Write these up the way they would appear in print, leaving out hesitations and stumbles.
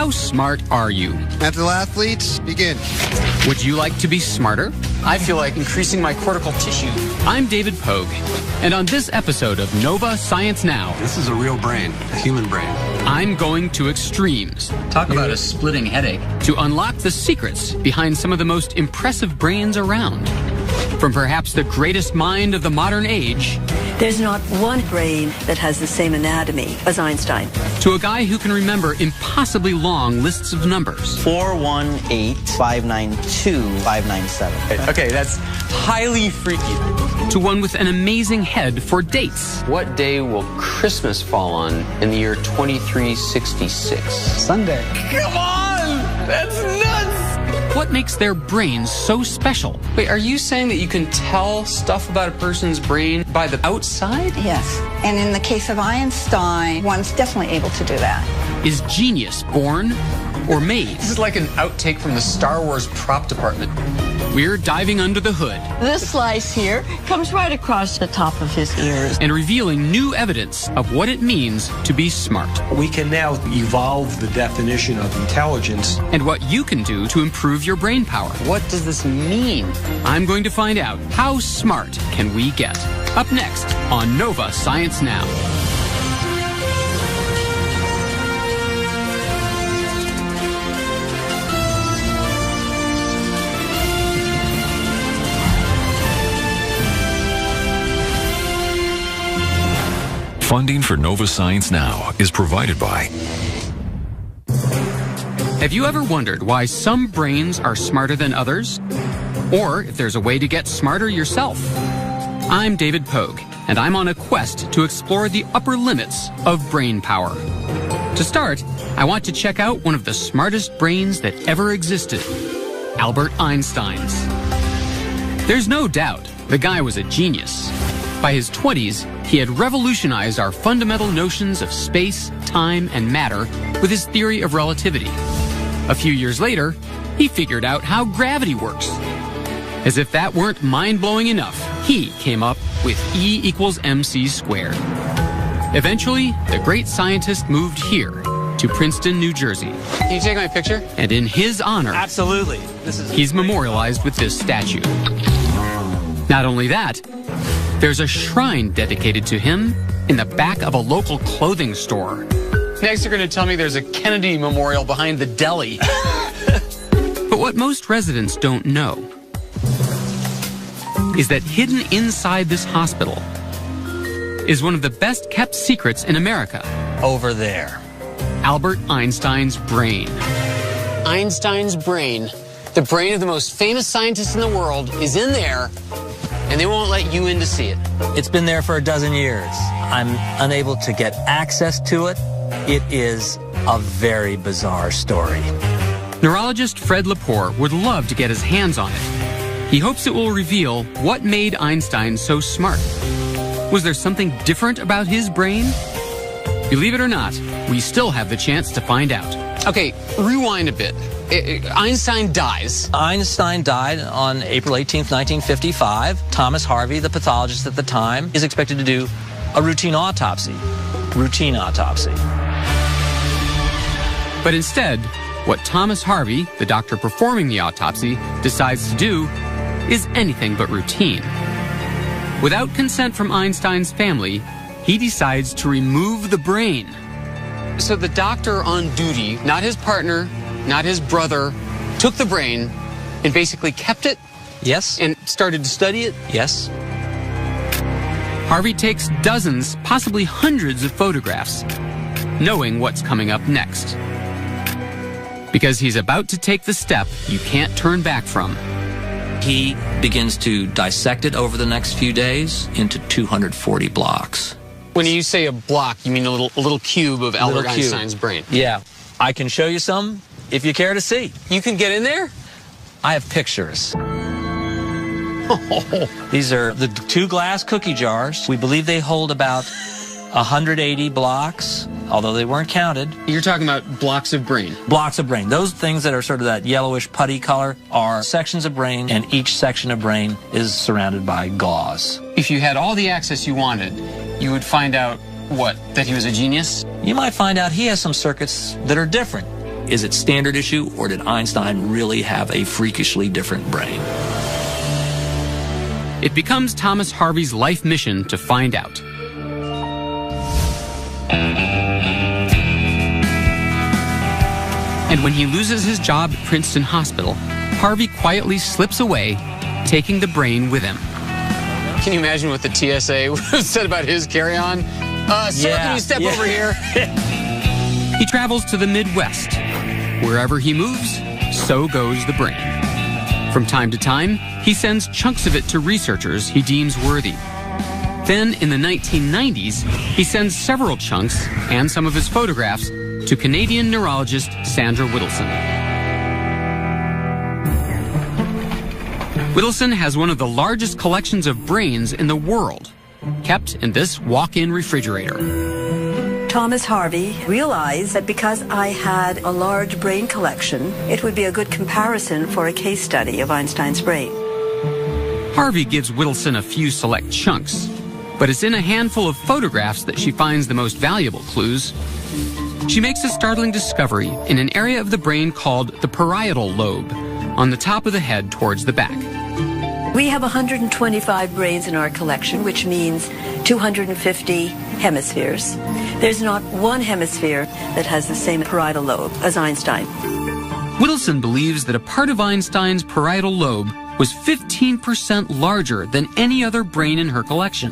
How smart are you? Mental athletes, begin. Would you like to be smarter? I feel like increasing my cortical tissue. I'm David Pogue, and on this episode of Nova Science Now, This is a real brain, a human brain. I'm going to extremes Talk about a splitting headache. to unlock the secrets behind some of the most impressive brains around. From perhaps the greatest mind of the modern age There's not one brain that has the same anatomy as Einstein. to a guy who can remember impossibly long lists of numbers. 418-592-597. Okay, that's highly freaky. To one with an amazing head for dates. What day will Christmas fall on in the year 2366? Sunday. Come on! That's nuts! What makes their brains so special? Wait, are you saying that you can tell stuff about a person's brain by the outside? Yes, and in the case of Einstein, one's definitely able to do that. Is genius born or made? This is like an outtake from the Star Wars prop department. We're diving under the hood This slice here comes right across the top of his ears. and revealing new evidence of what it means to be smart We can now evolve the definition of intelligence. and what you can do to improve your brain power. What does this mean? I'm going to find out how smart can we get. Up next on Nova Science Now. Funding for Nova Science Now is provided by... Have you ever wondered why some brains are smarter than others? Or if there's a way to get smarter yourself? I'm David Pogue, and I'm on a quest to explore the upper limits of brain power. To start, I want to check out one of the smartest brains that ever existed, Albert Einstein's. There's no doubt the guy was a genius. By his 20s, he had revolutionized our fundamental notions of space, time, and matter with his theory of relativity. A few years later, he figured out how gravity works. As if that weren't mind-blowing enough, he came up with E equals mc squared. Eventually, the great scientist moved here to Princeton, New Jersey. Can you take my picture? And in his honor, Absolutely. he's memorialized with this statue. Not only that, there's a shrine dedicated to him in the back of a local clothing store. Next, you're going to tell me there's a Kennedy Memorial behind the deli. But what most residents don't know is that hidden inside this hospital is one of the best kept secrets in America. Over there. Albert Einstein's brain. Einstein's brain, the brain of the most famous scientist in the world, is in there, and they won't let you in to see it. It's been there for a dozen years. I'm unable to get access to it. It is a very bizarre story. Neurologist Fred Lepore would love to get his hands on it. He hopes it will reveal what made Einstein so smart. Was there something different about his brain? Believe it or not, we still have the chance to find out. Okay, rewind a bit. Einstein dies. Einstein died on April 18th, 1955. Thomas Harvey, the pathologist at the time, is expected to do a routine autopsy. Routine autopsy. But instead, what Thomas Harvey, the doctor performing the autopsy, decides to do is anything but routine. Without consent from Einstein's family, he decides to remove the brain. So the doctor on duty, not his partner, not his brother, took the brain and basically kept it Yes? and started to study it? Yes? Harvey takes dozens, possibly hundreds of photographs, knowing what's coming up next. Because he's about to take the step you can't turn back from. He begins to dissect it over the next few days into 240 blocks. When you say a block, you mean a little cube of Albert Little cube. Einstein's brain. Yeah. I can show you some if you care to see. You can get in there? I have pictures. These are the two glass cookie jars. We believe they hold about 180 blocks, although they weren't counted. You're talking about blocks of brain. Blocks of brain. Those things that are sort of that yellowish putty color are sections of brain, and each section of brain is surrounded by gauze. If you had all the access you wanted, you would find out, what, that he was a genius? You might find out he has some circuits that are different. Is it standard issue, or did Einstein really have a freakishly different brain? It becomes Thomas Harvey's life mission to find out. And when he loses his job at Princeton Hospital, Harvey quietly slips away, taking the brain with him. Can you imagine what the TSA said about his carry-on? Sir, can you step over here? He travels to the Midwest. Wherever he moves, so goes the brain. From time to time, he sends chunks of it to researchers he deems worthy. Then, in the 1990s, he sends several chunks and some of his photographs to Canadian neurologist Sandra Whittleson. Whittleson has one of the largest collections of brains in the world, kept in this walk-in refrigerator. Thomas Harvey realized that because I had a large brain collection, it would be a good comparison for a case study of Einstein's brain. Harvey gives Whittleson a few select chunks, but it's in a handful of photographs that she finds the most valuable clues. She makes a startling discovery in an area of the brain called the parietal lobe, on the top of the head towards the back. We have 125 brains in our collection, which means 250 hemispheres. There's not one hemisphere that has the same parietal lobe as Einstein. Whittleson believes that a part of Einstein's parietal lobe was 15% larger than any other brain in her collection.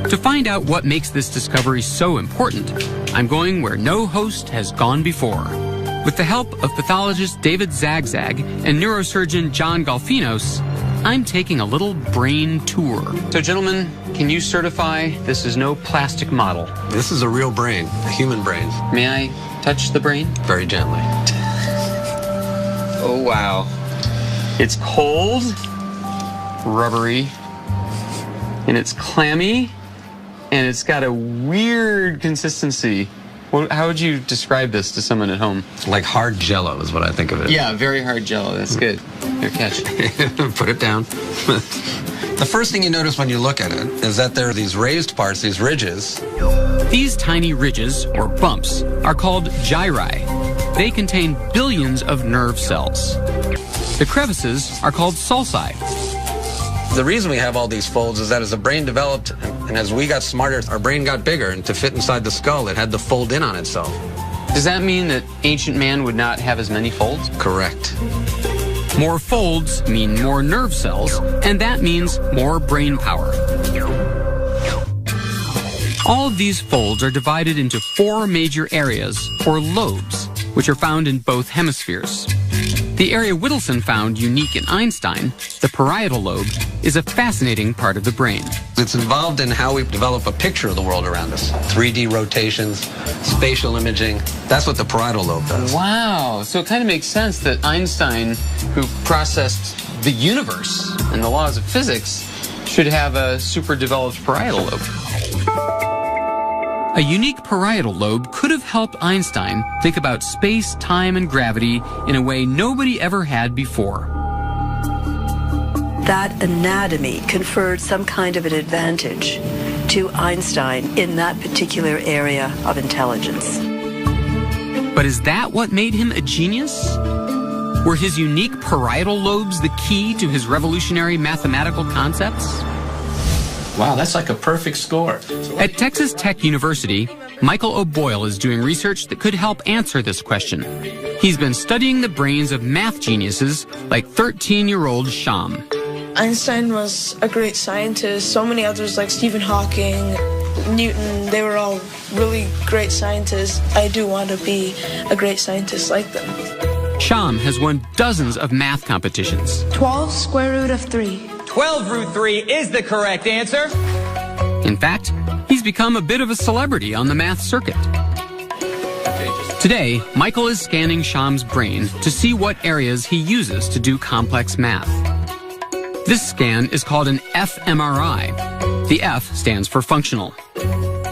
To find out what makes this discovery so important, I'm going where no host has gone before. With the help of pathologist David Zagzag and neurosurgeon John Golfinos, I'm taking a little brain tour. So, gentlemen, can you certify this is no plastic model? This is a real brain, a human brain. May I touch the brain? Very gently. Oh, wow. It's cold, rubbery, and it's clammy, and it's got a weird consistency. How would you describe this to someone at home? Like hard jello is what I think of it. Yeah, very hard jello. That's good. Here, catch. Put it down. The first thing you notice when you look at it is that there are these raised parts, these ridges. These tiny ridges, or bumps, are called gyri. They contain billions of nerve cells. The crevices are called sulci. The reason we have all these folds is that as the brain developed and as we got smarter, our brain got bigger, and to fit inside the skull, it had to fold in on itself. Does that mean that ancient man would not have as many folds? Correct. More folds mean more nerve cells, and that means more brain power. All of these folds are divided into 4 major areas, or lobes, which are found in both hemispheres. The area Whittleson found unique in Einstein, the parietal lobe, is a fascinating part of the brain. It's involved in how we develop a picture of the world around us. 3D rotations, spatial imaging. That's what the parietal lobe does. Wow. So it kind of makes sense that Einstein, who processed the universe and the laws of physics, should have a super developed parietal lobe. A unique parietal lobe could have helped Einstein think about space, time, and gravity in a way nobody ever had before. That anatomy conferred some kind of an advantage to Einstein in that particular area of intelligence. But is that what made him a genius? Were his unique parietal lobes the key to his revolutionary mathematical concepts? Wow, that's like a perfect score. At Texas Tech University, Michael O'Boyle is doing research that could help answer this question. He's been studying the brains of math geniuses like 13-year-old Sham. Einstein was a great scientist. So many others like Stephen Hawking, Newton, they were all really great scientists. I do want to be a great scientist like them. Sham has won dozens of math competitions. 12 square root of 3. 12 root 3 is the correct answer. In fact, he's become a bit of a celebrity on the math circuit. Today, Michael is scanning Sham's brain to see what areas he uses to do complex math. This scan is called an fMRI. The F stands for functional.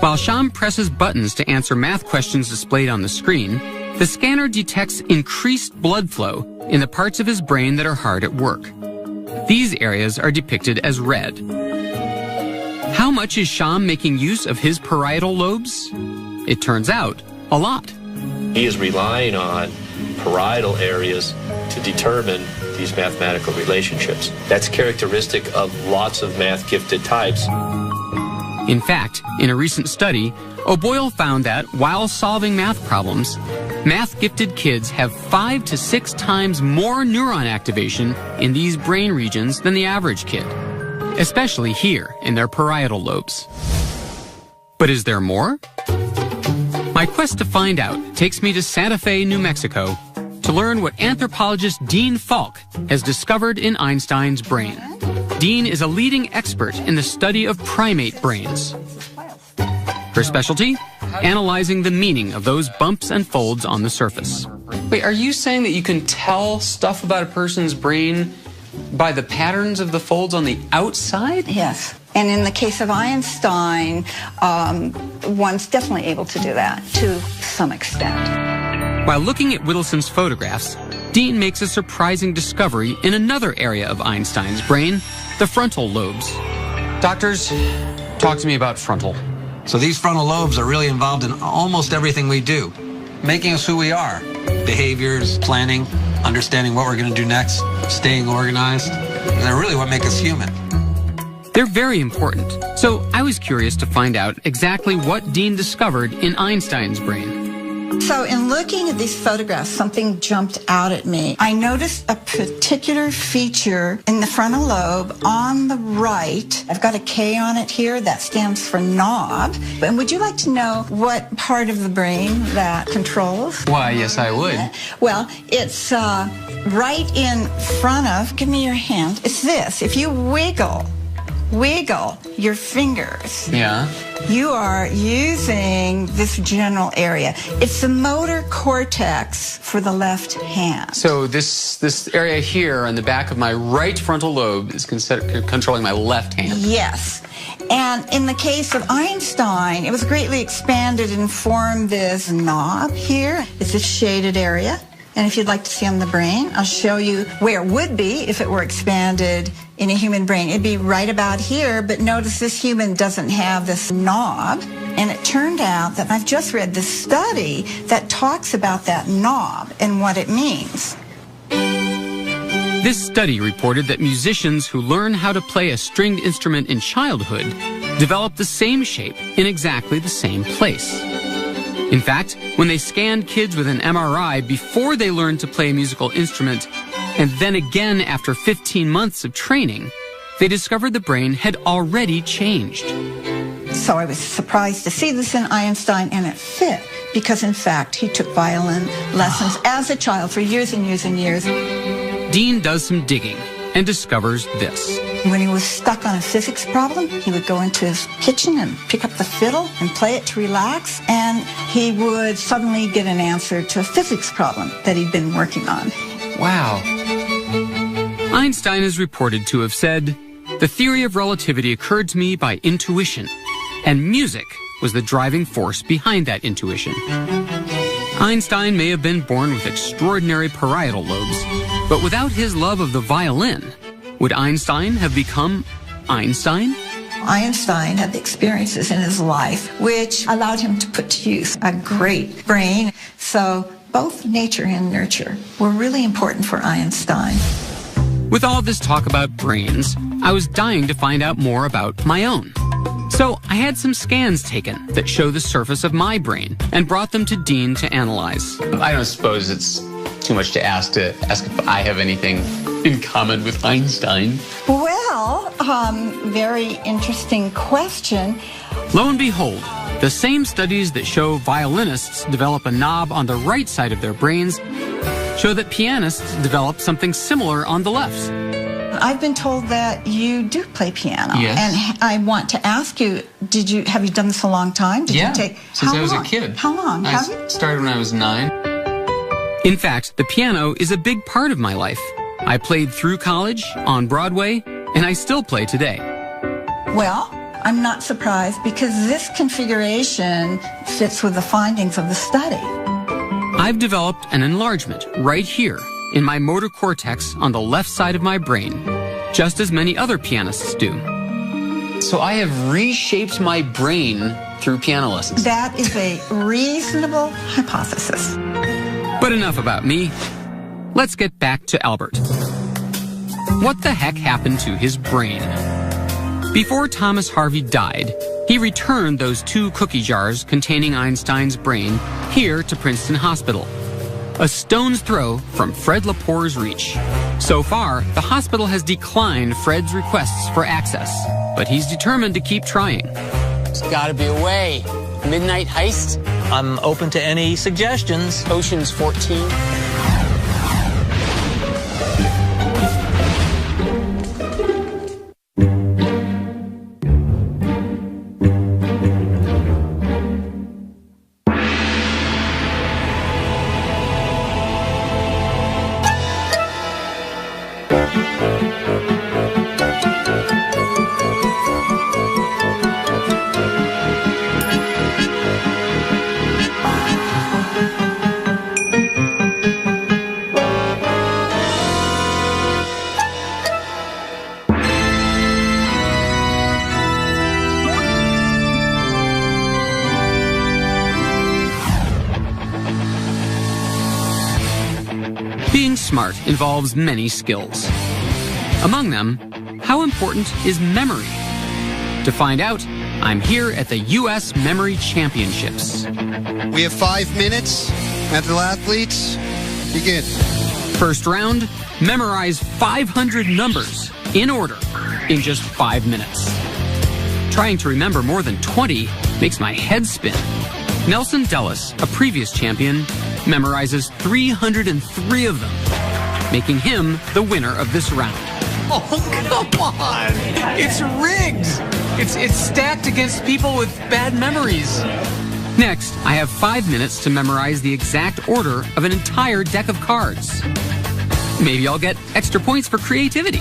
While Sham presses buttons to answer math questions displayed on the screen, the scanner detects increased blood flow in the parts of his brain that are hard at work. These areas are depicted as red. How much is Sham making use of his parietal lobes? It turns out, a lot. He is relying on parietal areas to determine these mathematical relationships. That's characteristic of lots of math-gifted types. In fact, in a recent study, O'Boyle found that while solving math problems, math-gifted kids have 5 to 6 times more neuron activation in these brain regions than the average kid, especially here in their parietal lobes. But is there more? My quest to find out takes me to Santa Fe, New Mexico, to learn what anthropologist Dean Falk has discovered in Einstein's brain. Dean is a leading expert in the study of primate brains. Her specialty? Analyzing the meaning of those bumps and folds on the surface. Wait, are you saying that you can tell stuff about a person's brain by the patterns of the folds on the outside? Yes. And in the case of Einstein, one's definitely able to do that to some extent. While looking at Whittleson's photographs, Dean makes a surprising discovery in another area of Einstein's brain, the frontal lobes. Doctors, talk to me about frontal. So these frontal lobes are really involved in almost everything we do, making us who we are. Behaviors, planning, understanding what we're going to do next, staying organized. And they're really what make us human. They're very important. So I was curious to find out exactly what Dean discovered in Einstein's brain. So in looking at these photographs, something jumped out at me. I noticed a particular feature in the frontal lobe on the right. I've got a K on it here. That stands for knob. And would you like to know what part of the brain that controls? Why, yes, I would. Well, it's right in front of, give me your hand. It's this. If you wiggle your fingers. Yeah. You are using this general area. It's the motor cortex for the left hand. So this area here on the back of my right frontal lobe is controlling my left hand. Yes. And in the case of Einstein, it was greatly expanded and formed this knob here. It's this shaded area. And if you'd like to see on the brain, I'll show you where it would be if it were expanded in a human brain. It'd be right about here, but notice this human doesn't have this knob. And it turned out that I've just read this study that talks about that knob and what it means. This study reported that musicians who learn how to play a stringed instrument in childhood develop the same shape in exactly the same place. In fact, when they scanned kids with an MRI before they learned to play a musical instrument, and then again after 15 months of training, they discovered the brain had already changed. So I was surprised to see this in Einstein, and it fit, because in fact he took violin lessons as a child for years and years and years. Dean does some digging and discovers this. When he was stuck on a physics problem, he would go into his kitchen and pick up the fiddle and play it to relax, and he would suddenly get an answer to a physics problem that he'd been working on. Wow. Einstein is reported to have said, "The theory of relativity occurred to me by intuition, and music was the driving force behind that intuition." Einstein may have been born with extraordinary parietal lobes, but without his love of the violin, would Einstein have become Einstein? Einstein had the experiences in his life which allowed him to put to use a great brain. So both nature and nurture were really important for Einstein. With all this talk about brains, I was dying to find out more about my own. So I had some scans taken that show the surface of my brain and brought them to Dean to analyze. I don't suppose it's too much to ask if I have anything in common with Einstein. Well, very interesting question. Lo and behold, the same studies that show violinists develop a knob on the right side of their brains show that pianists develop something similar on the left. I've been told that you do play piano. Yes. And I want to ask you, have you done this a long time? Since I was a kid. How long? I started when I was 9. In fact, the piano is a big part of my life. I played through college, on Broadway, and I still play today. Well, I'm not surprised because this configuration fits with the findings of the study. I've developed an enlargement right here in my motor cortex on the left side of my brain, just as many other pianists do. So I have reshaped my brain through piano lessons. That is a reasonable hypothesis. But enough about me. Let's get back to Albert. What the heck happened to his brain? Before Thomas Harvey died, he returned those 2 cookie jars containing Einstein's brain here to Princeton Hospital, a stone's throw from Fred Lepore's reach. So far, the hospital has declined Fred's requests for access, but he's determined to keep trying. There's gotta be a way. Midnight heist? I'm open to any suggestions. Ocean's 14? Being smart involves many skills. Among them, how important is memory? To find out, I'm here at the U.S. Memory Championships. We have 5 minutes. Mental athletes, begin. First round, memorize 500 numbers in order in just 5 minutes. Trying to remember more than 20 makes my head spin. Nelson Dellis, a previous champion, memorizes 303 of them, making him the winner of this round. Oh, come on! It's rigged! It's stacked against people with bad memories. Next, I have 5 minutes to memorize the exact order of an entire deck of cards. Maybe I'll get extra points for creativity.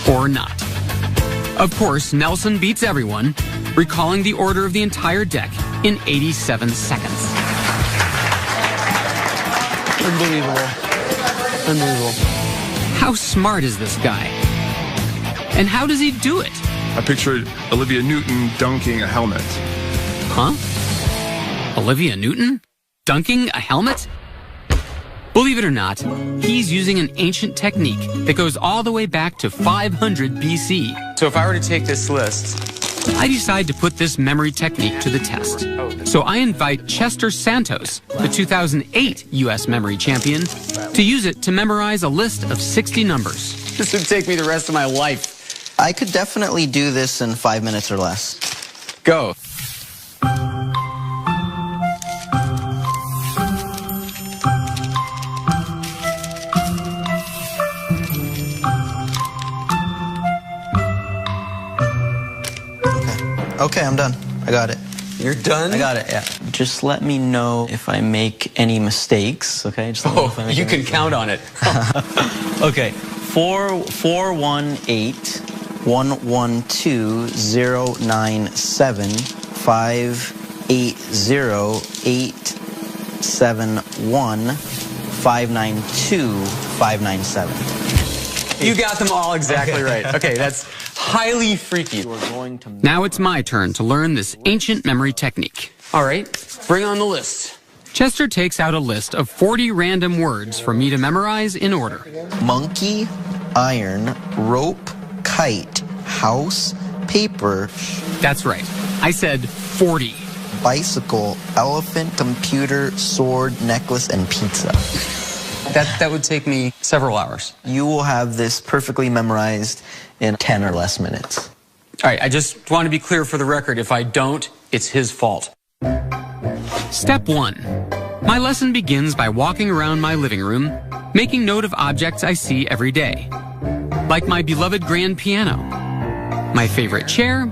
Or not. Of course, Nelson beats everyone, recalling the order of the entire deck in 87 seconds. Unbelievable. Unbelievable. How smart is this guy? And how does he do it? I pictured Olivia Newton dunking a helmet. Huh? Olivia Newton? Dunking a helmet? Believe it or not, he's using an ancient technique that goes all the way back to 500 BC. So if I were to take this list... I decide to put this memory technique to the test. So I invite Chester Santos, the 2008 U.S. Memory Champion, to use it to memorize a list of 60 numbers. This would take me the rest of my life. I could definitely do this in 5 minutes or less. Go. Okay, I'm done. I got it. You're done? I got it, yeah. Just let me know if I make any mistakes, okay? Just let me know if I make you any can mistakes. count on it. Okay, 418 112 097 580 871 592 597. You got them all exactly right. Okay, that's highly freaky. Now it's my turn to learn this ancient memory technique. All right, bring on the list. Chester takes out a list of 40 random words for me to memorize in order. Monkey, iron, rope, kite, house, paper. That's right. I said 40. Bicycle, elephant, computer, sword, necklace, and pizza. That would take me several hours. You will have this perfectly memorized in 10 or less minutes. All right, I just want to be clear for the record. If I don't, it's his fault. Step 1. My lesson begins by walking around my living room, making note of objects I see every day, like my beloved grand piano, my favorite chair,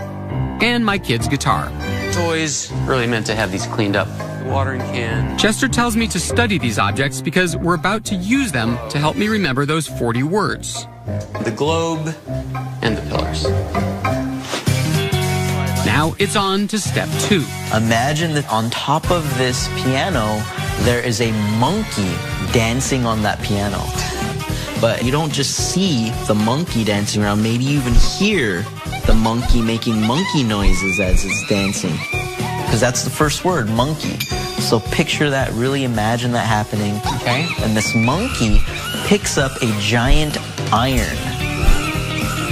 and my kid's guitar. Toys really meant to have these cleaned up. The watering can. Chester tells me to study these objects because we're about to use them to help me remember those 40 words. The globe and the pillars. Now it's on to step 2. Imagine that on top of this piano, there is a monkey dancing on that piano. But you don't just see the monkey dancing around, maybe you even hear the monkey making monkey noises as it's dancing. Because that's the first word, monkey. So picture that, really imagine that happening. Okay. And this monkey picks up a giant iron.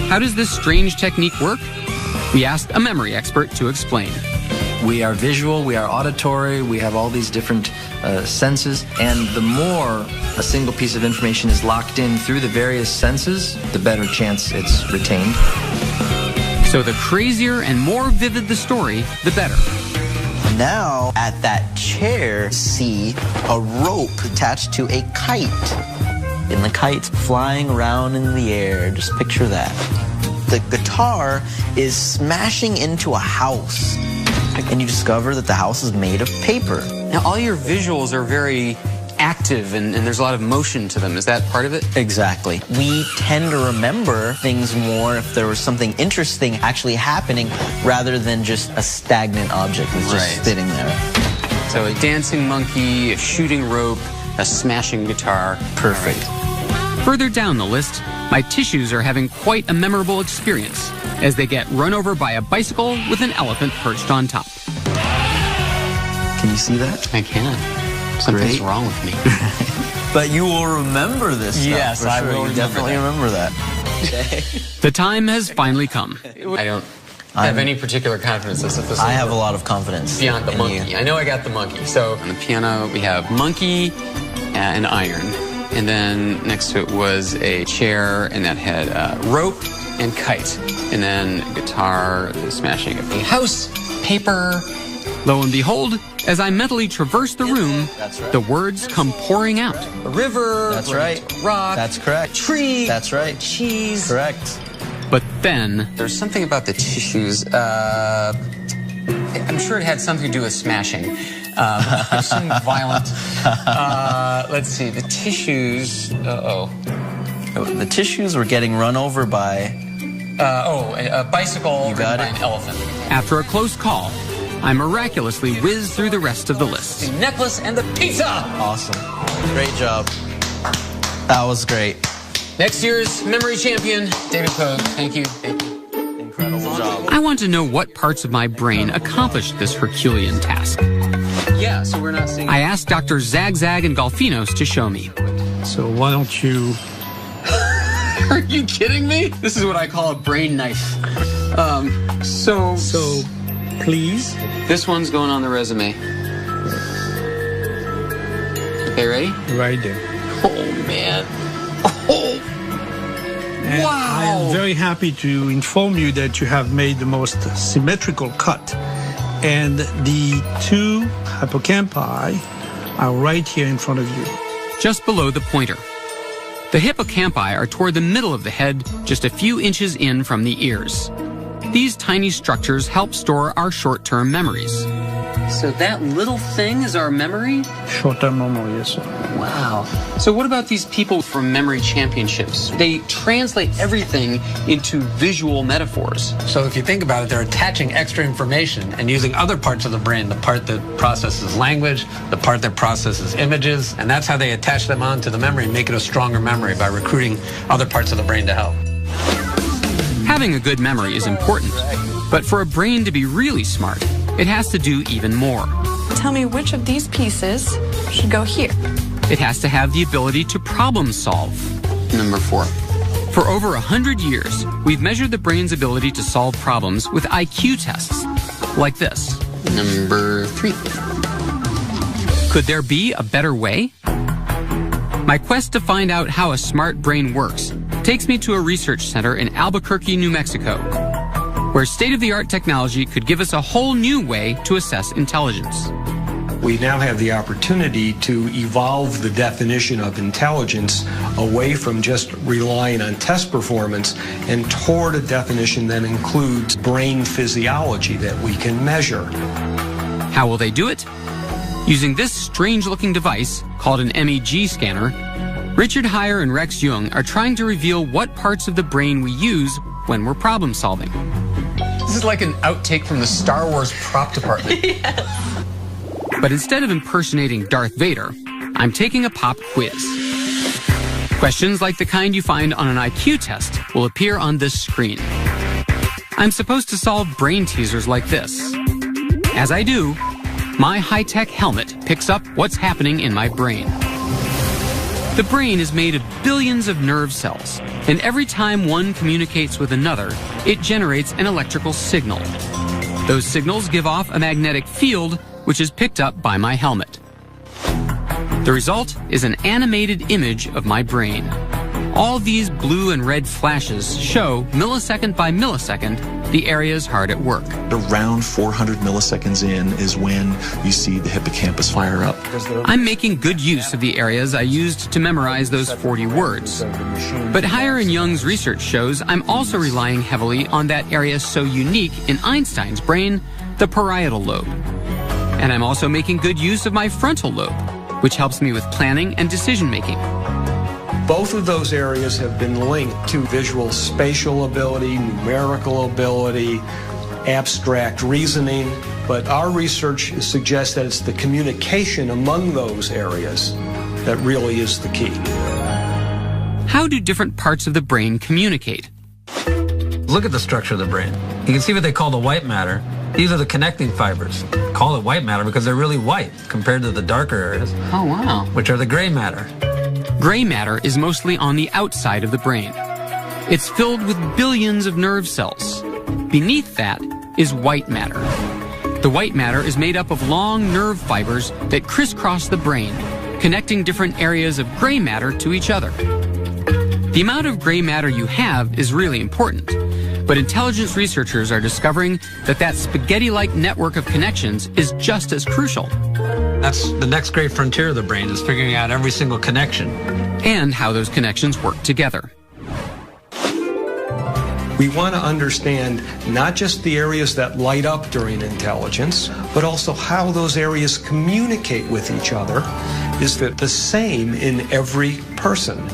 How does this strange technique work? We asked a memory expert to explain. We are visual, we are auditory, we have all these different senses, and the more a single piece of information is locked in through the various senses, the better chance it's retained. So the crazier and more vivid the story, the better. Now, at that chair, see a rope attached to a kite. And the kite's flying around in the air. Just picture that. The guitar is smashing into a house. And you discover that the house is made of paper. Now, all your visuals are very active and there's a lot of motion to them. Is that part of it? Exactly. We tend to remember things more if there was something interesting actually happening rather than just a stagnant object that's just sitting there. So a dancing monkey, a shooting rope, a smashing guitar. Perfect. Further down the list, my tissues are having quite a memorable experience as they get run over by a bicycle with an elephant perched on top. Can you see that? I can. Something's wrong with me. But you will remember this stuff. Yes, I will definitely remember that. The time has finally come. I don't have any particular confidence as if this is I have a lot of confidence beyond the in monkey. you. I know I got the monkey. So on the piano, we have monkey and iron. And then next to it was a chair, and that had rope and kite. And then guitar, smashing of a house, paper. Lo and behold, as I mentally traverse the room, the words come pouring out. A river, That's right. rock, That's correct. tree, That's right. cheese. Correct. But then there's something about the tissues. I'm sure it had something to do with smashing. There's some violent. Let's see. The tissues. The tissues were getting run over by. A bicycle You got by it. an elephant. After a close call, I miraculously whizzed through the rest of the list. The necklace and the pizza. Awesome. Great job. That was great. Next year's memory champion, David Pogue. Thank you. Incredible job. I want to know what parts of my brain accomplished this Herculean task. Yeah, so we're not seeing... I asked Dr. Zagzag and Golfinos to show me. So why don't you... Are you kidding me? This is what I call a brain knife. So please. This one's going on the resume. Okay, ready? Right there. Oh, man. Oh. And Wow. I am very happy to inform you that you have made the most symmetrical cut. And the two hippocampi are right here in front of you. Just below the pointer. The hippocampi are toward the middle of the head, just a few inches in from the ears. These tiny structures help store our short-term memories. So that little thing is our memory? Short-term memory, yes, sir. Wow. So what about these people from memory championships? They translate everything into visual metaphors. So if you think about it, they're attaching extra information and using other parts of the brain, the part that processes language, the part that processes images, and that's how they attach them onto the memory and make it a stronger memory by recruiting other parts of the brain to help. Having a good memory is important, but for a brain to be really smart, it has to do even more. Tell me which of these pieces should go here. It has to have the ability to problem solve. Number 4. For over 100 years, we've measured the brain's ability to solve problems with IQ tests, like this. Number 3. Could there be a better way? My quest to find out how a smart brain works takes me to a research center in Albuquerque, New Mexico, where state-of-the-art technology could give us a whole new way to assess intelligence. We now have the opportunity to evolve the definition of intelligence away from just relying on test performance and toward a definition that includes brain physiology that we can measure. How will they do it? Using this strange-looking device, called an MEG scanner, Richard Heyer and Rex Jung are trying to reveal what parts of the brain we use when we're problem-solving. This is like an outtake from the Star Wars prop department. Yes. But instead of impersonating Darth Vader, I'm taking a pop quiz. Questions like the kind you find on an IQ test will appear on this screen. I'm supposed to solve brain teasers like this. As I do, my high-tech helmet picks up what's happening in my brain. The brain is made of billions of nerve cells, and every time one communicates with another, it generates an electrical signal. Those signals give off a magnetic field, which is picked up by my helmet. The result is an animated image of my brain. All these blue and red flashes show, millisecond by millisecond, the areas hard at work. Around 400 milliseconds in is when you see the hippocampus fire up. I'm making good use of the areas I used to memorize those 40 words. But Heyer and Young's research shows I'm also relying heavily on that area so unique in Einstein's brain, the parietal lobe. And I'm also making good use of my frontal lobe, which helps me with planning and decision making. Both of those areas have been linked to visual spatial ability, numerical ability, abstract reasoning, but our research suggests that it's the communication among those areas that really is the key. How do different parts of the brain communicate? Look at the structure of the brain. You can see what they call the white matter. These are the connecting fibers. Call it white matter because they're really white compared to the darker areas. Oh, wow. Which are the gray matter. Gray matter is mostly on the outside of the brain. It's filled with billions of nerve cells. Beneath that is white matter. The white matter is made up of long nerve fibers that crisscross the brain, connecting different areas of gray matter to each other. The amount of gray matter you have is really important, but intelligence researchers are discovering that that spaghetti-like network of connections is just as crucial. That's the next great frontier of the brain, is figuring out every single connection. And how those connections work together. We want to understand not just the areas that light up during intelligence, but also how those areas communicate with each other. Is that the same in every person?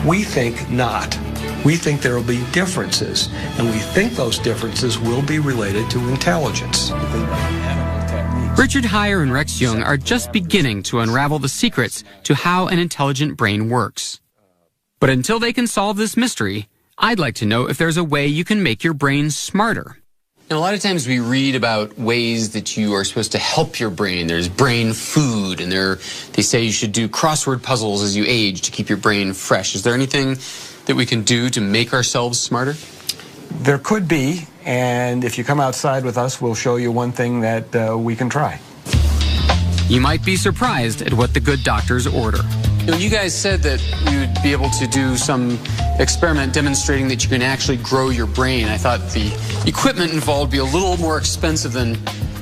We think not. We think there will be differences, and we think those differences will be related to intelligence. Richard Heyer and Rex Jung are just beginning to unravel the secrets to how an intelligent brain works. But until they can solve this mystery, I'd like to know if there's a way you can make your brain smarter. Now, a lot of times we read about ways that you are supposed to help your brain. There's brain food, and they say you should do crossword puzzles as you age to keep your brain fresh. Is there anything that we can do to make ourselves smarter? There could be, and if you come outside with us, we'll show you one thing that we can try. You might be surprised at what the good doctors order. You guys said that you'd be able to do some experiment demonstrating that you can actually grow your brain. I thought the equipment involved would be a little more expensive than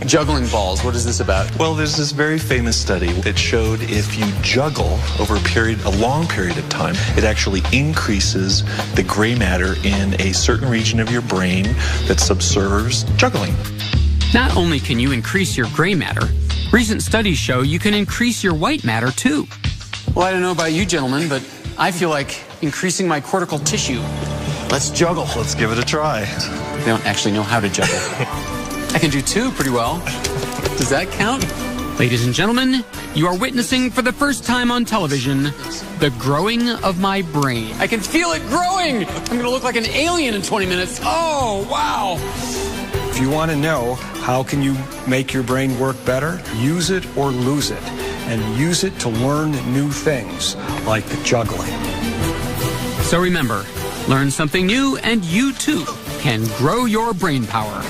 juggling balls. What is this about? Well, there's this very famous study that showed if you juggle over a long period of time, it actually increases the gray matter in a certain region of your brain that subserves juggling. Not only can you increase your gray matter, recent studies show you can increase your white matter too. Well, I don't know about you gentlemen, but I feel like increasing my cortical tissue. Let's juggle. Let's give it a try. I don't actually know how to juggle. I can do two pretty well. Does that count? Ladies and gentlemen, you are witnessing for the first time on television the growing of my brain. I can feel it growing. I'm going to look like an alien in 20 minutes. Oh, wow. If you want to know how can you make your brain work better, use it or lose it. And use it to learn new things, like juggling. So remember, learn something new and you too can grow your brain power.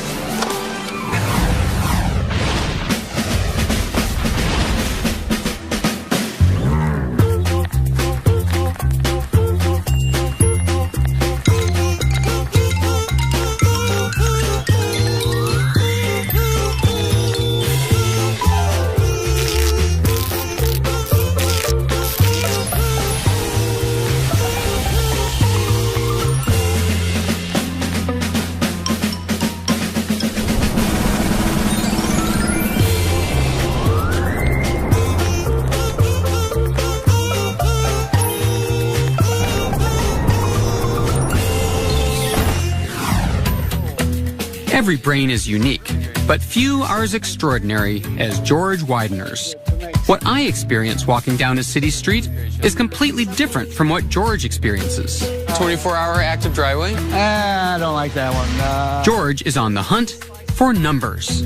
Every brain is unique, but few are as extraordinary as George Widener's. What I experience walking down a city street is completely different from what George experiences. 24-hour active driveway? I don't like that one. George is on the hunt for numbers.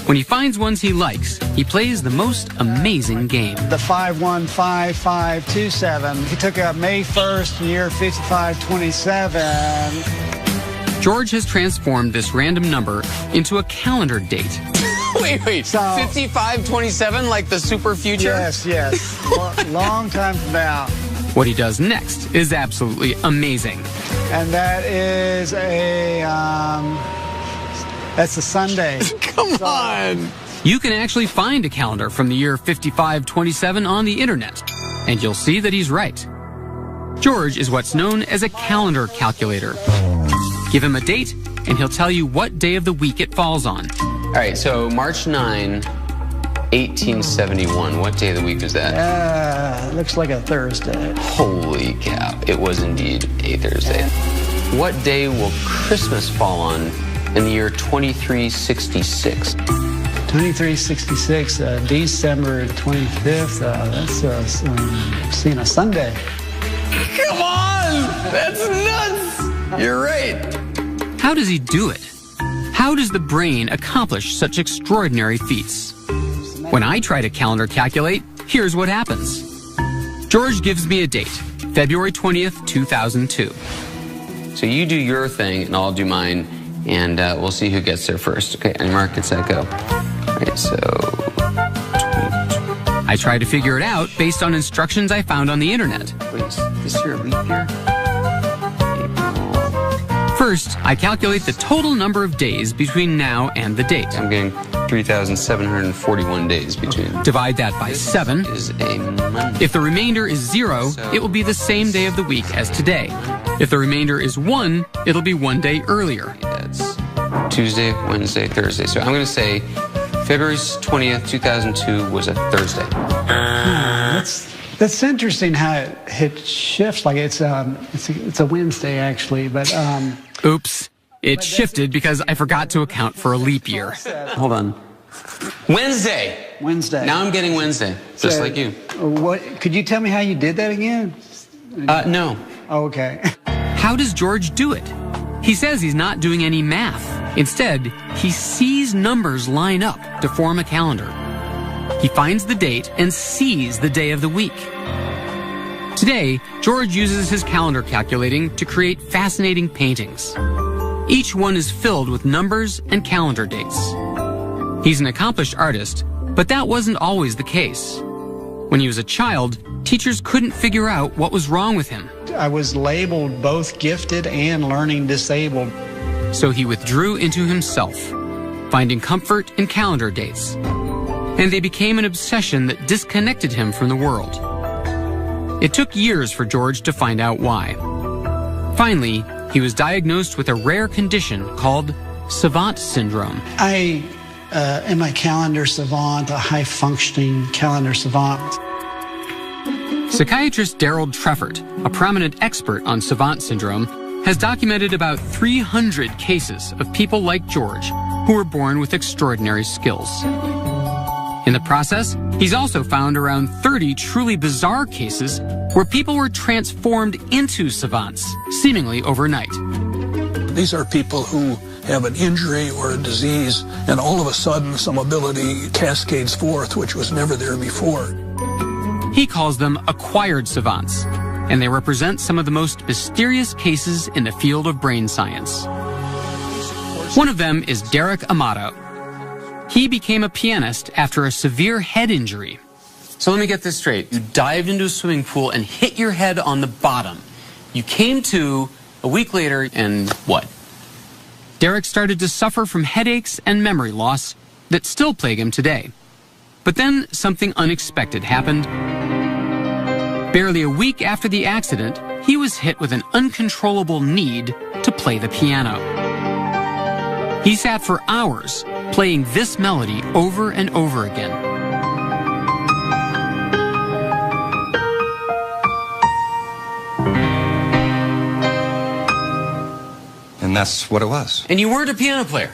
When he finds ones he likes, he plays the most amazing game. The 515527. He took out May 1st, year 5527. George has transformed this random number into a calendar date. Wait. So, 5527, like the super future? Yes. Long time from now. What he does next is absolutely amazing. And that is that's a Sunday. Come on. You can actually find a calendar from the year 5527 on the internet, and you'll see that he's right. George is what's known as a calendar calculator. Give him a date, and he'll tell you what day of the week it falls on. All right, so March 9, 1871. What day of the week was that? Looks like a Thursday. Holy cow, it was indeed a Thursday. What day will Christmas fall on in the year 2366? 2366, December 25th. That's seeing a Sunday. Come on! That's nuts! You're right. How does he do it? How does the brain accomplish such extraordinary feats? When I try to calendar calculate, here's what happens. George gives me a date, February 20th, 2002. So you do your thing, and I'll do mine, and we'll see who gets there first. Okay, and Mark, get set, go. All right, so... I try to figure it out based on instructions I found on the internet. Wait, is this your leap year? First, I calculate the total number of days between now and the date. I'm getting 3,741 days between. Divide that by 7. Is a Monday. If the remainder is 0, it will be the same day of the week as today. If the remainder is 1, it'll be one day earlier. That's Tuesday, Wednesday, Thursday. So I'm going to say February 20th, 2002 was a Thursday. That's interesting how it shifts. Like it's a Wednesday actually, but oops, it shifted because I forgot to account for a leap year. Hold on. Wednesday. Now I'm getting Wednesday, just So, like you. What? Could you tell me how you did that again? No. Oh, okay. How does George do it? He says he's not doing any math. Instead, he sees numbers line up to form a calendar. He finds the date and sees the day of the week. Today, George uses his calendar calculating to create fascinating paintings. Each one is filled with numbers and calendar dates. He's an accomplished artist, but that wasn't always the case. When he was a child, teachers couldn't figure out what was wrong with him. I was labeled both gifted and learning disabled. So he withdrew into himself, finding comfort in calendar dates. And they became an obsession that disconnected him from the world. It took years for George to find out why. Finally, he was diagnosed with a rare condition called savant syndrome. I am a calendar savant, a high-functioning calendar savant. Psychiatrist Daryl Treffert, a prominent expert on savant syndrome, has documented about 300 cases of people like George who were born with extraordinary skills. In the process, he's also found around 30 truly bizarre cases where people were transformed into savants, seemingly overnight. These are people who have an injury or a disease, and all of a sudden some ability cascades forth, which was never there before. He calls them acquired savants, and they represent some of the most mysterious cases in the field of brain science. One of them is Derek Amato. He became a pianist after a severe head injury. So let me get this straight. You dived into a swimming pool and hit your head on the bottom. You came to a week later, and what? Derek started to suffer from headaches and memory loss that still plague him today. But then something unexpected happened. Barely a week after the accident, he was hit with an uncontrollable need to play the piano. He sat for hours playing this melody over and over again. And that's what it was. And you weren't a piano player?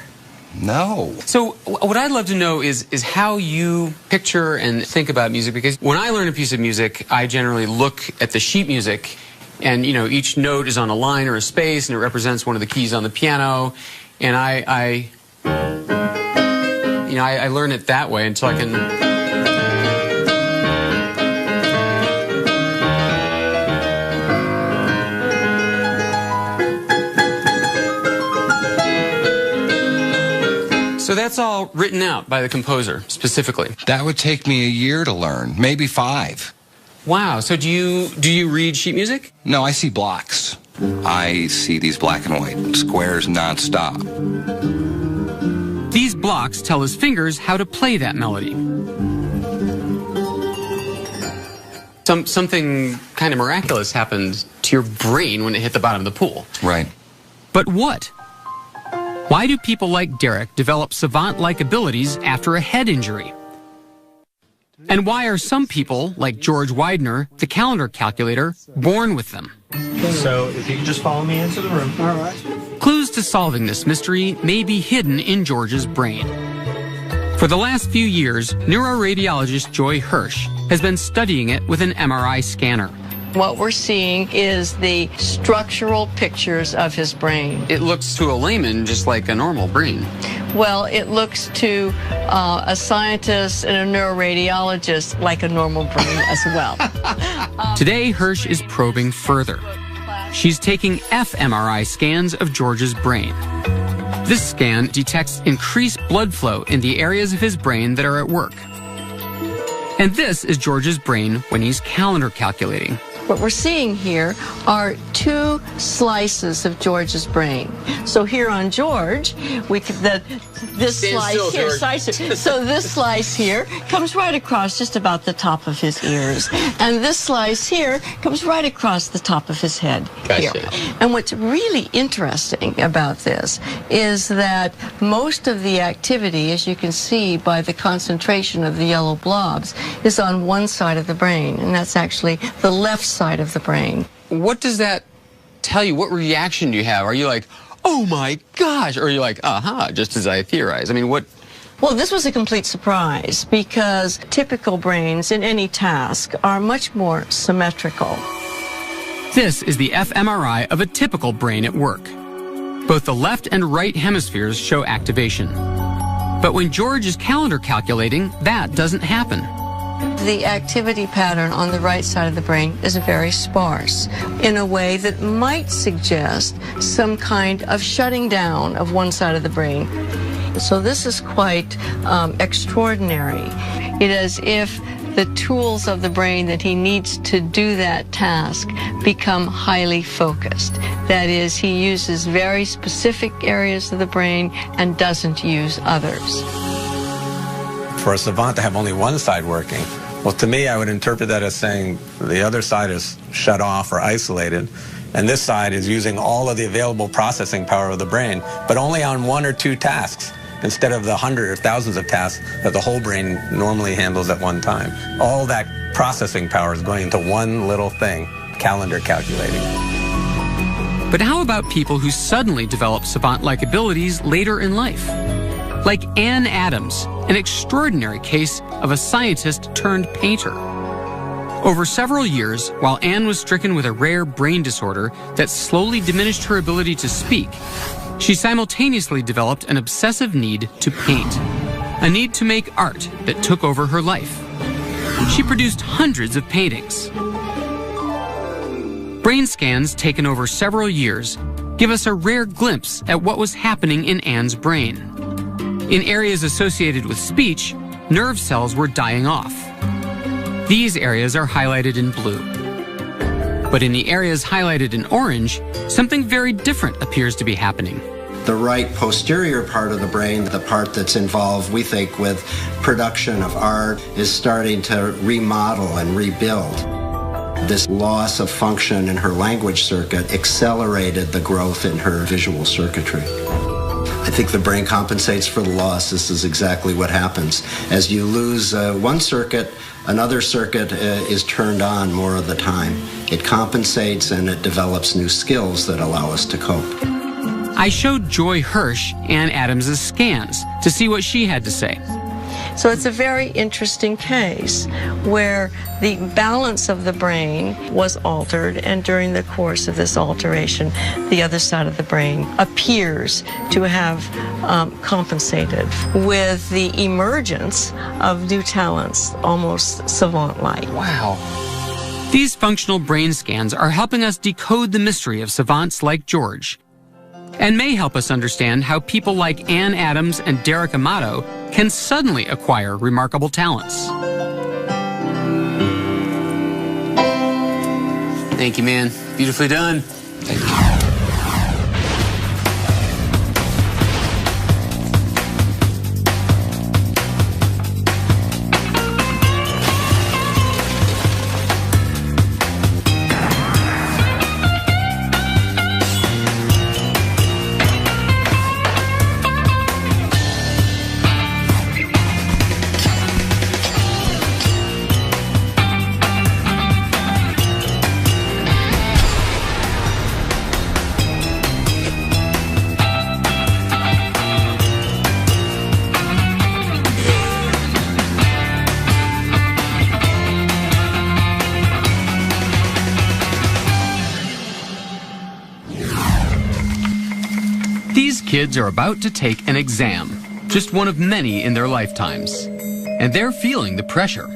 No. So what I'd love to know is how you picture and think about music, because when I learn a piece of music, I generally look at the sheet music, and each note is on a line or a space, and it represents one of the keys on the piano, and I learn it that way until I can. So that's all written out by the composer, specifically? That would take me a year to learn, maybe 5. Wow, so do you read sheet music? No, I see blocks. I see these black and white squares nonstop. These blocks tell his fingers how to play that melody. Something kind of miraculous happened to your brain when it hit the bottom of the pool. Right. But what? Why do people like Derek develop savant-like abilities after a head injury? And why are some people, like George Widener, the calendar calculator, born with them? So if you could just follow me into the room. All right. Clues to solving this mystery may be hidden in George's brain. For the last few years, neuroradiologist Joy Hirsch has been studying it with an MRI scanner. What we're seeing is the structural pictures of his brain. It looks to a layman just like a normal brain. Well, it looks to a scientist and a neuroradiologist like a normal brain as well. Today, Hirsch is probing further. She's taking fMRI scans of George's brain. This scan detects increased blood flow in the areas of his brain that are at work. And this is George's brain when he's calendar calculating. What we're seeing here are 2 slices of George's brain. So here on George, this slice here, so this slice here comes right across just about the top of his ears, and this slice here comes right across the top of his head. Gotcha. Here. And what's really interesting about this is that most of the activity, as you can see by the concentration of the yellow blobs, is on one side of the brain, and that's actually the left side of the brain. What does that tell you? What reaction do you have? Are you like, oh my gosh? Or are you like, aha, just as I theorized? I mean, what? Well, this was a complete surprise because typical brains in any task are much more symmetrical. This is the fMRI of a typical brain at work. Both the left and right hemispheres show activation. But when George is calendar calculating, that doesn't happen. The activity pattern on the right side of the brain is very sparse in a way that might suggest some kind of shutting down of one side of the brain. So this is quite extraordinary. It is as if the tools of the brain that he needs to do that task become highly focused. That is, he uses very specific areas of the brain and doesn't use others. For a savant to have only one side working, well, to me, I would interpret that as saying the other side is shut off or isolated, and this side is using all of the available processing power of the brain, but only on 1 or 2 tasks, instead of the hundreds or thousands of tasks that the whole brain normally handles at one time. All that processing power is going into one little thing, calendar calculating. But how about people who suddenly develop savant-like abilities later in life? Like Anne Adams, an extraordinary case of a scientist turned painter. Over several years, while Anne was stricken with a rare brain disorder that slowly diminished her ability to speak, she simultaneously developed an obsessive need to paint, a need to make art that took over her life. She produced hundreds of paintings. Brain scans taken over several years give us a rare glimpse at what was happening in Anne's brain. In areas associated with speech, nerve cells were dying off. These areas are highlighted in blue. But in the areas highlighted in orange, something very different appears to be happening. The right posterior part of the brain, the part that's involved, we think, with production of art, is starting to remodel and rebuild. This loss of function in her language circuit accelerated the growth in her visual circuitry. I think the brain compensates for the loss. This is exactly what happens. As you lose one circuit, another circuit is turned on more of the time. It compensates and it develops new skills that allow us to cope. I showed Joy Hirsch Ann Adams' scans to see what she had to say. So it's a very interesting case where the balance of the brain was altered, and during the course of this alteration, the other side of the brain appears to have compensated with the emergence of new talents, almost savant-like. Wow. These functional brain scans are helping us decode the mystery of savants like George, and may help us understand how people like Ann Adams and Derek Amato can suddenly acquire remarkable talents. Thank you, man. Beautifully done. Thank you. These kids are about to take an exam, just one of many in their lifetimes, and they're feeling the pressure.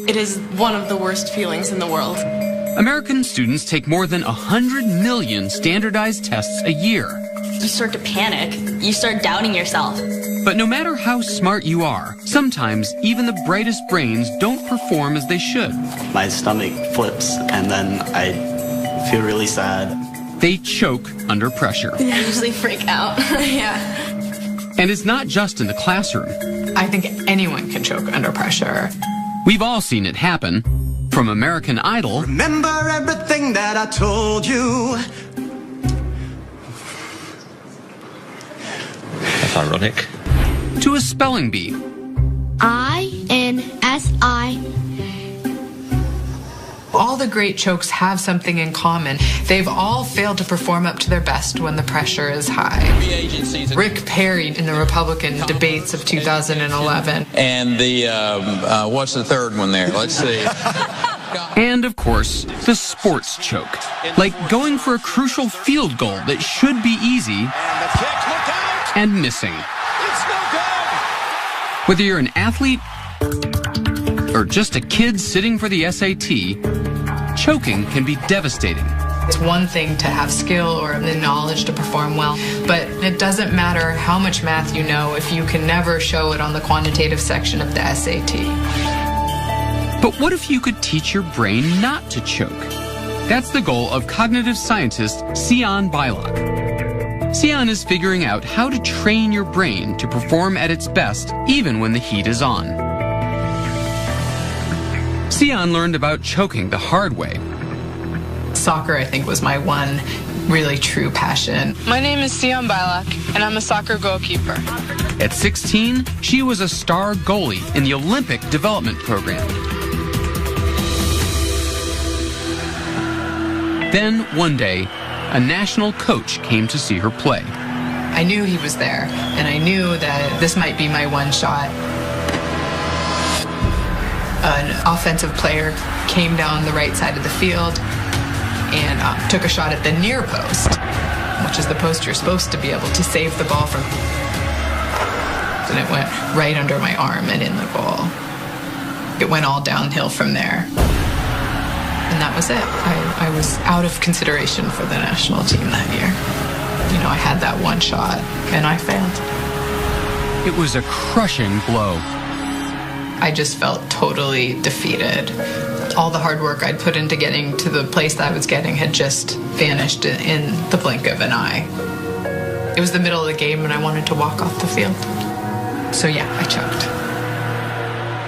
It is one of the worst feelings in the world. American students take more than 100 million standardized tests a year. You start to panic. You start doubting yourself. But no matter how smart you are, sometimes even the brightest brains don't perform as they should. My stomach flips, and then I feel really sad. They choke under pressure. I usually freak out. Yeah. And it's not just in the classroom. I think anyone can choke under pressure. We've all seen it happen. From American Idol. Remember everything that I told you. That's ironic. To a spelling bee. I-N-S-I. All the great chokes have something in common. They've all failed to perform up to their best when the pressure is high. Rick Perry in the Republican debates of 2011. And the, what's the third one there? Let's see. And, of course, the sports choke. Like going for a crucial field goal that should be easy and missing. Whether you're an athlete or just a kid sitting for the SAT, choking can be devastating. It's one thing to have skill or the knowledge to perform well, but it doesn't matter how much math you know if you can never show it on the quantitative section of the SAT. But what if you could teach your brain not to choke? That's the goal of cognitive scientist Sion Beilock. Sion is figuring out how to train your brain to perform at its best even when the heat is on. Sion learned about choking the hard way. Soccer, I think, was my one really true passion. My name is Sion Beilock, and I'm a soccer goalkeeper. At 16, she was a star goalie in the Olympic Development Program. Then, one day, a national coach came to see her play. I knew he was there, and I knew that this might be my one shot. An offensive player came down the right side of the field and took a shot at the near post, which is the post you're supposed to be able to save the ball from. And it went right under my arm and in the goal. It went all downhill from there. And that was it. I was out of consideration for the national team that year. You know, I had that one shot, and I failed. It was a crushing blow. I just felt totally defeated. All the hard work I'd put into getting to the place that I was getting had just vanished in the blink of an eye. It was the middle of the game, and I wanted to walk off the field. So yeah, I choked.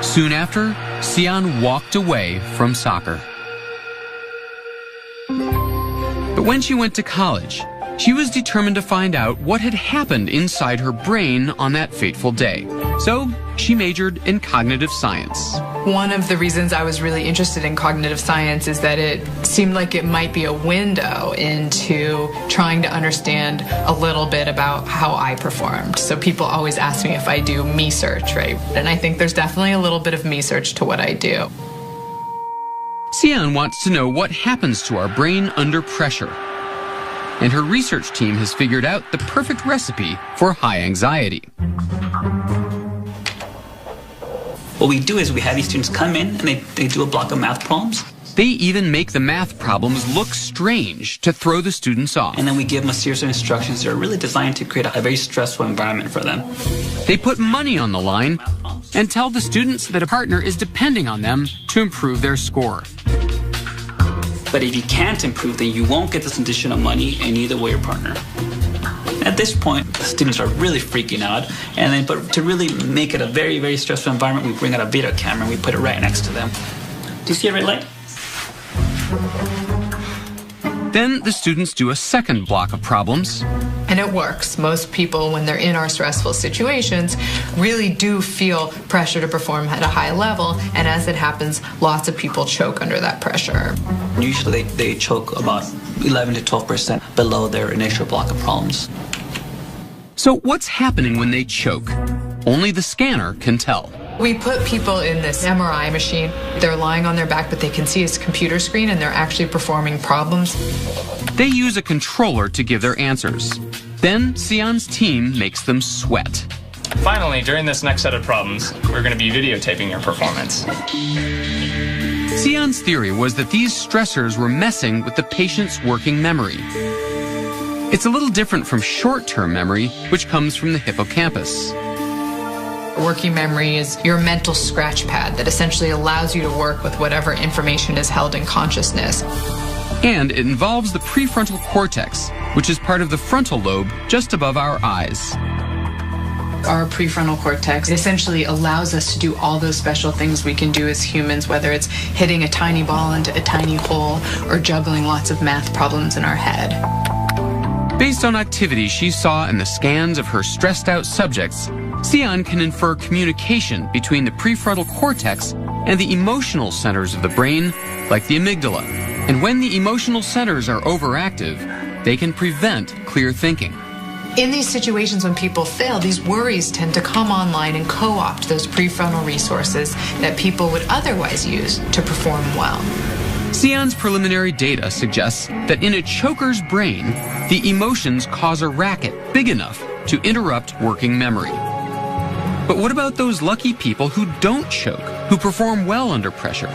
Soon after, Sion walked away from soccer. But when she went to college, she was determined to find out what had happened inside her brain on that fateful day. So she majored in cognitive science. One of the reasons I was really interested in cognitive science is that it seemed like it might be a window into trying to understand a little bit about how I performed. So people always ask me if I do me-search, right? And I think there's definitely a little bit of me-search to what I do. Xian wants to know what happens to our brain under pressure. And her research team has figured out the perfect recipe for high anxiety. What we do is we have these students come in and they do a block of math problems. They even make the math problems look strange to throw the students off. And then we give them a series of instructions that are really designed to create a very stressful environment for them. They put money on the line and tell the students that a partner is depending on them to improve their score. But if you can't improve, then you won't get this additional money, and neither will your partner. At this point, the students are really freaking out, and then, but to really make it a very, very stressful environment, we bring out a video camera and we put it right next to them. Do you see a red light? Then the students do a second block of problems. And it works. Most people, when they're in our stressful situations, really do feel pressure to perform at a high level, and as it happens, lots of people choke under that pressure. Usually they choke about 11 to 12% below their initial block of problems. So what's happening when they choke? Only the scanner can tell. We put people in this MRI machine. They're lying on their back, but they can see a computer screen, and they're actually performing problems. They use a controller to give their answers. Then Xian's team makes them sweat. Finally, during this next set of problems, we're going to be videotaping your performance. Xian's theory was that these stressors were messing with the patient's working memory. It's a little different from short-term memory, which comes from the hippocampus. Working memory is your mental scratch pad that essentially allows you to work with whatever information is held in consciousness. And it involves the prefrontal cortex, which is part of the frontal lobe just above our eyes. Our prefrontal cortex essentially allows us to do all those special things we can do as humans, whether it's hitting a tiny ball into a tiny hole or juggling lots of math problems in our head. Based on activity she saw in the scans of her stressed-out subjects, Xian can infer communication between the prefrontal cortex and the emotional centers of the brain, like the amygdala. And when the emotional centers are overactive, they can prevent clear thinking. In these situations when people fail, these worries tend to come online and co-opt those prefrontal resources that people would otherwise use to perform well. Xian's preliminary data suggests that in a choker's brain, the emotions cause a racket big enough to interrupt working memory. But what about those lucky people who don't choke, who perform well under pressure?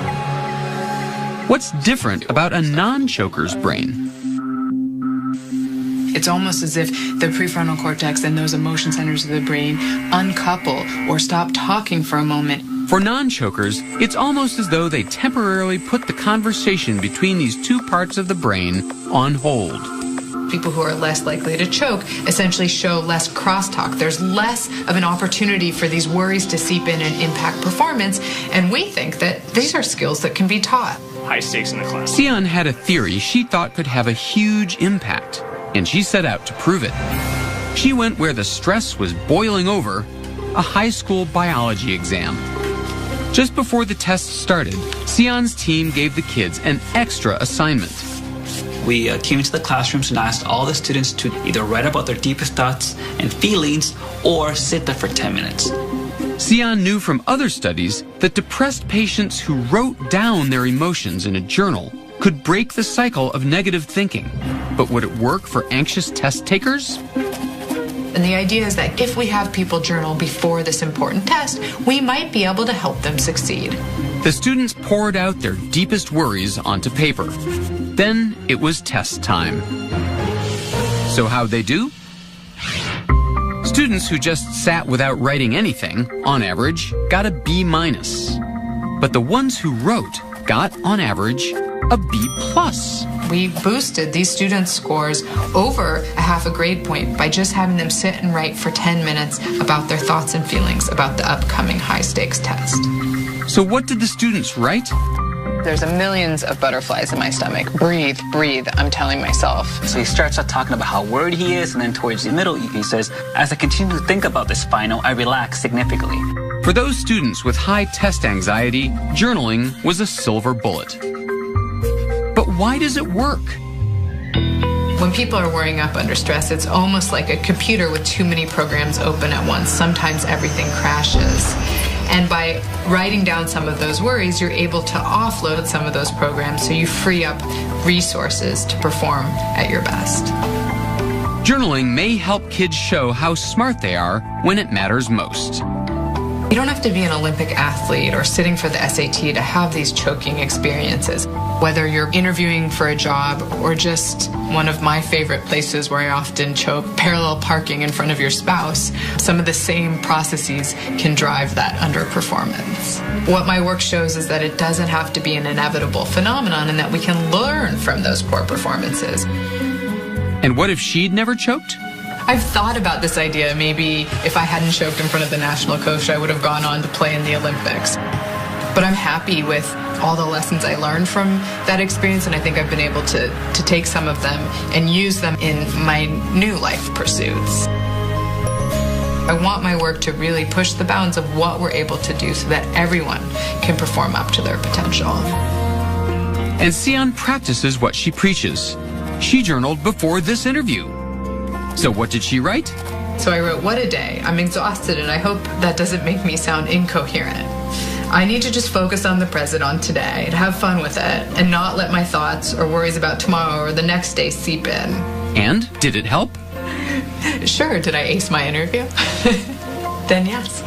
What's different about a non-choker's brain? It's almost as if the prefrontal cortex and those emotion centers of the brain uncouple or stop talking for a moment. For non-chokers, it's almost as though they temporarily put the conversation between these two parts of the brain on hold. People who are less likely to choke essentially show less crosstalk. There's less of an opportunity for these worries to seep in and impact performance, and we think that these are skills that can be taught. High stakes in the class. Xian had a theory she thought could have a huge impact, and she set out to prove it. She went where the stress was boiling over, a high school biology exam. Just before the test started, Xian's team gave the kids an extra assignment. We came into the classrooms and asked all the students to either write about their deepest thoughts and feelings or sit there for 10 minutes. Xian knew from other studies that depressed patients who wrote down their emotions in a journal could break the cycle of negative thinking. But would it work for anxious test takers? And the idea is that if we have people journal before this important test, we might be able to help them succeed. The students poured out their deepest worries onto paper. Then it was test time. So how'd they do? Students who just sat without writing anything, on average, got a B-. But the ones who wrote got, on average, a B+. We boosted these students' scores over a half a grade point by just having them sit and write for 10 minutes about their thoughts and feelings about the upcoming high-stakes test. So what did the students write? There's millions of butterflies in my stomach. Breathe, breathe, I'm telling myself. So he starts out talking about how worried he is, and then towards the middle, he says, as I continue to think about this final, I relax significantly. For those students with high test anxiety, journaling was a silver bullet. But why does it work? When people are worrying up under stress, it's almost like a computer with too many programs open at once. Sometimes everything crashes. And by writing down some of those worries, you're able to offload some of those programs so you free up resources to perform at your best. Journaling may help kids show how smart they are when it matters most. You don't have to be an Olympic athlete or sitting for the SAT to have these choking experiences. Whether you're interviewing for a job or just one of my favorite places where I often choke, parallel parking in front of your spouse, some of the same processes can drive that underperformance. What my work shows is that it doesn't have to be an inevitable phenomenon and that we can learn from those poor performances. And what if she'd never choked? I've thought about this idea. Maybe if I hadn't choked in front of the national coach, I would have gone on to play in the Olympics. But I'm happy with all the lessons I learned from that experience, and I think I've been able to take some of them and use them in my new life pursuits. I want my work to really push the bounds of what we're able to do so that everyone can perform up to their potential. And Sion practices what she preaches. She journaled before this interview. So what did she write? So I wrote, "What a day. I'm exhausted, and I hope that doesn't make me sound incoherent. I need to just focus on the present, on today, and have fun with it, and not let my thoughts or worries about tomorrow or the next day seep in." And did it help? Sure. Did I ace my interview? Then yes.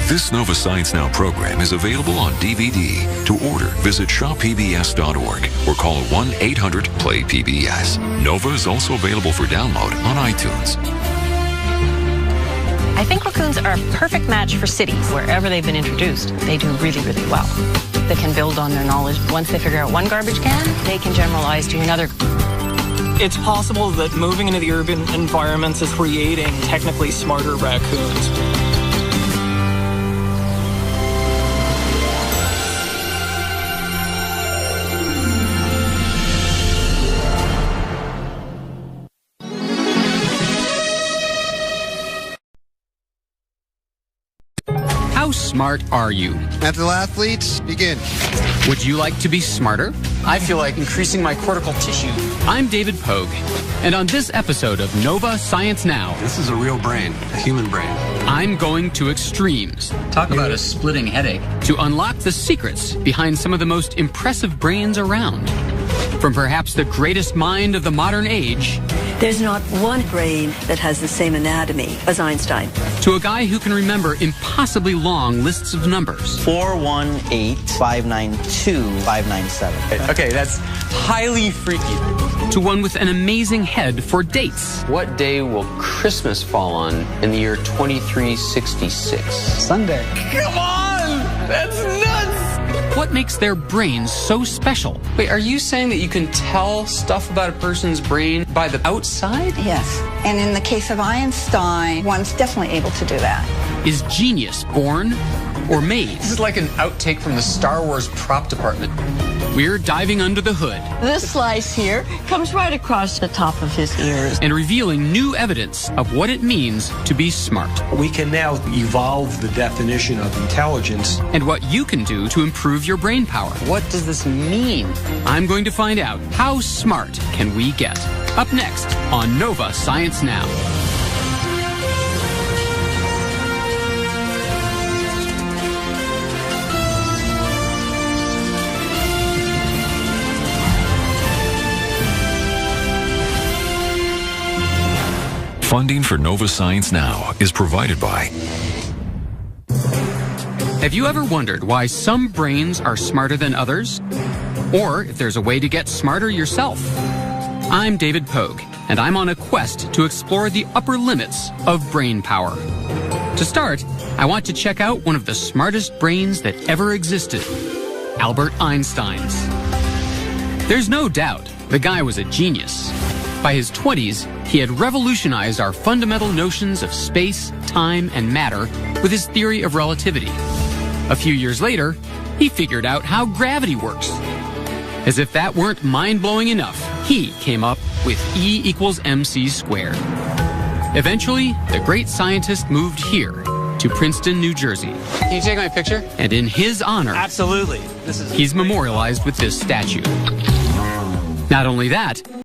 This Nova ScienceNow program is available on DVD. To order, visit shoppbs.org or call 1-800-PLAY-PBS. Nova is also available for download on iTunes. I think raccoons are a perfect match for cities. Wherever they've been introduced, they do really, really well. They can build on their knowledge. Once they figure out one garbage can, they can generalize to another. It's possible that moving into the urban environments is creating technically smarter raccoons. How smart are you? Mental athletes, begin. Would you like to be smarter? I feel like increasing my cortical tissue. I'm David Pogue, and on this episode of Nova Science Now... This is a real brain, a human brain. I'm going to extremes. Talk about a splitting headache. To unlock the secrets behind some of the most impressive brains around. From perhaps the greatest mind of the modern age... There's not one brain that has the same anatomy as Einstein. To a guy who can remember impossibly long lists of numbers. 418-592-597. Okay, that's highly freaky. To one with an amazing head for dates. What day will Christmas fall on in the year 2366? Sunday. Come on! That's nuts! What makes their brains so special? Wait, are you saying that you can tell stuff about a person's brain by the outside? Yes. And in the case of Einstein, one's definitely able to do that. Is genius born or made? This is like an outtake from the Star Wars prop department. We're diving under the hood. This slice here comes right across the top of his ears. And revealing new evidence of what it means to be smart. We can now evolve the definition of intelligence. And what you can do to improve your brain power. What does this mean? I'm going to find out how smart can we get. Up next on Nova Science Now. Funding for Nova Science Now is provided by... Have you ever wondered why some brains are smarter than others? Or if there's a way to get smarter yourself? I'm David Pogue, and I'm on a quest to explore the upper limits of brain power. To start, I want to check out one of the smartest brains that ever existed, Albert Einstein's. There's no doubt the guy was a genius. By his 20s, he had revolutionized our fundamental notions of space, time, and matter with his theory of relativity. A few years later, he figured out how gravity works. As if that weren't mind-blowing enough, he came up with E equals mc squared. Eventually, the great scientist moved here to Princeton, New Jersey. Can you take my picture? And in his honor, Absolutely. He's memorialized with this statue. Not only that,